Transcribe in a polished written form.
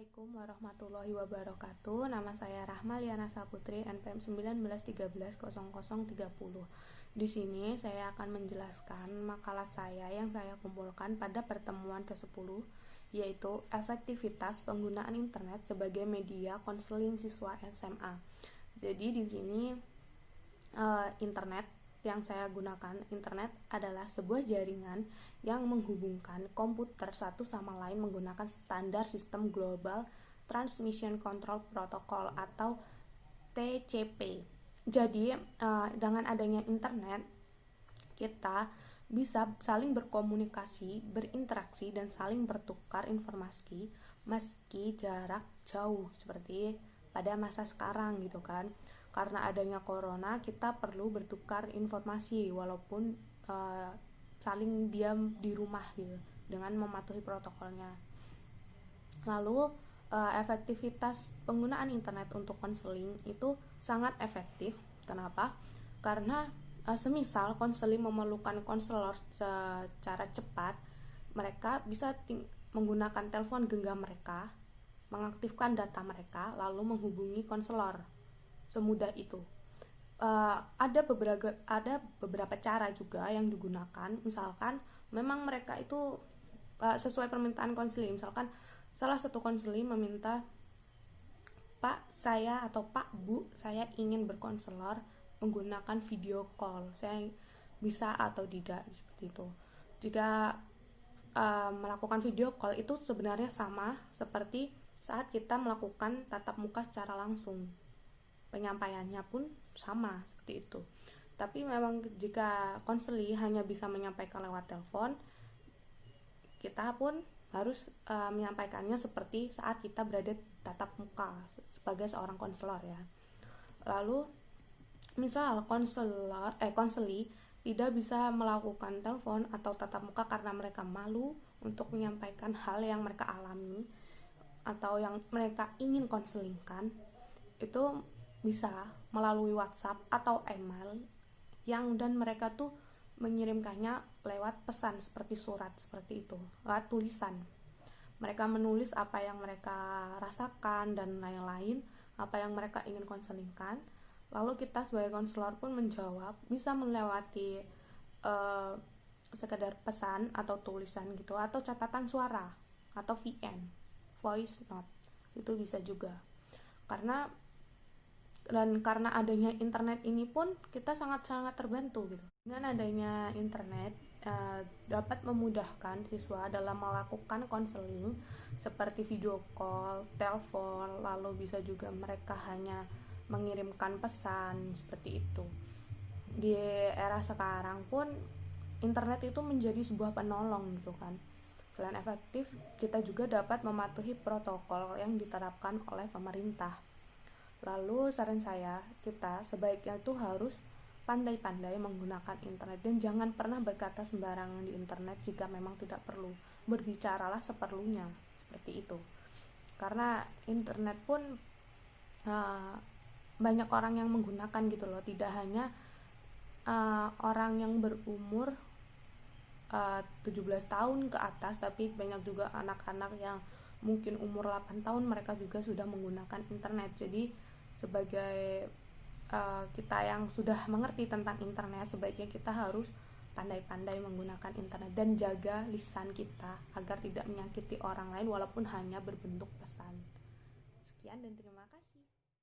Assalamualaikum warahmatullahi wabarakatuh. Nama saya Rahma Liana Saputri, NPM 19130030. Di sini saya akan menjelaskan makalah saya yang saya kumpulkan pada pertemuan ke-10, yaitu efektivitas penggunaan internet sebagai media konseling siswa SMA. Jadi di sini internet yang saya gunakan, internet adalah sebuah jaringan yang menghubungkan komputer satu sama lain menggunakan standar sistem Global Transmission Control Protocol atau TCP. Jadi dengan adanya internet kita bisa saling berkomunikasi, berinteraksi, dan saling bertukar informasi meski jarak jauh seperti pada masa sekarang gitu kan. Karena adanya corona, kita perlu bertukar informasi walaupun saling diam di rumah gitu dengan mematuhi protokolnya. Lalu efektivitas penggunaan internet untuk konseling itu sangat efektif. Kenapa? Karena semisal konseling memerlukan konselor secara cepat, mereka bisa menggunakan telepon genggam mereka, mengaktifkan data mereka, lalu menghubungi konselor. Semudah itu. Ada beberapa cara juga yang digunakan. Misalkan memang mereka itu sesuai permintaan konseling. Misalkan salah satu konseling meminta, Pak, saya atau Pak, Bu, saya ingin berkonselor menggunakan video call. Saya bisa atau tidak seperti itu. Jika melakukan video call itu sebenarnya sama seperti saat kita melakukan tatap muka secara langsung. Penyampaiannya pun sama seperti itu. Tapi memang jika konseling hanya bisa menyampaikan lewat telepon, kita pun harus menyampaikannya seperti saat kita berada tatap muka sebagai seorang konselor ya. Lalu misal konseling tidak bisa melakukan telepon atau tatap muka karena mereka malu untuk menyampaikan hal yang mereka alami atau yang mereka ingin konselingkan, itu bisa melalui WhatsApp atau email dan mereka tuh mengirimkannya lewat pesan seperti surat seperti itu, lewat tulisan. Mereka menulis apa yang mereka rasakan dan lain-lain, apa yang mereka ingin konselingkan. Lalu kita sebagai konselor pun menjawab, bisa melewati sekedar pesan atau tulisan gitu, atau catatan suara atau VN, voice note, itu bisa juga. Karena adanya internet ini pun kita sangat-sangat terbantu gitu. Dengan adanya internet dapat memudahkan siswa dalam melakukan konseling seperti video call, telepon, lalu bisa juga mereka hanya mengirimkan pesan seperti itu. Di era sekarang pun internet itu menjadi sebuah penolong gitu kan. Selain efektif, kita juga dapat mematuhi protokol yang diterapkan oleh pemerintah. Lalu saran saya, kita sebaiknya tuh harus pandai-pandai menggunakan internet dan jangan pernah berkata sembarangan di internet jika memang tidak perlu. Berbicaralah seperlunya, seperti itu. Karena internet pun banyak orang yang menggunakan gitu loh, tidak hanya orang yang berumur 17 tahun ke atas, tapi banyak juga anak-anak yang mungkin umur 8 tahun mereka juga sudah menggunakan internet. Jadi sebagai kita yang sudah mengerti tentang internet, sebaiknya kita harus pandai-pandai menggunakan internet dan jaga lisan kita agar tidak menyakiti orang lain walaupun hanya berbentuk pesan. Sekian dan terima kasih.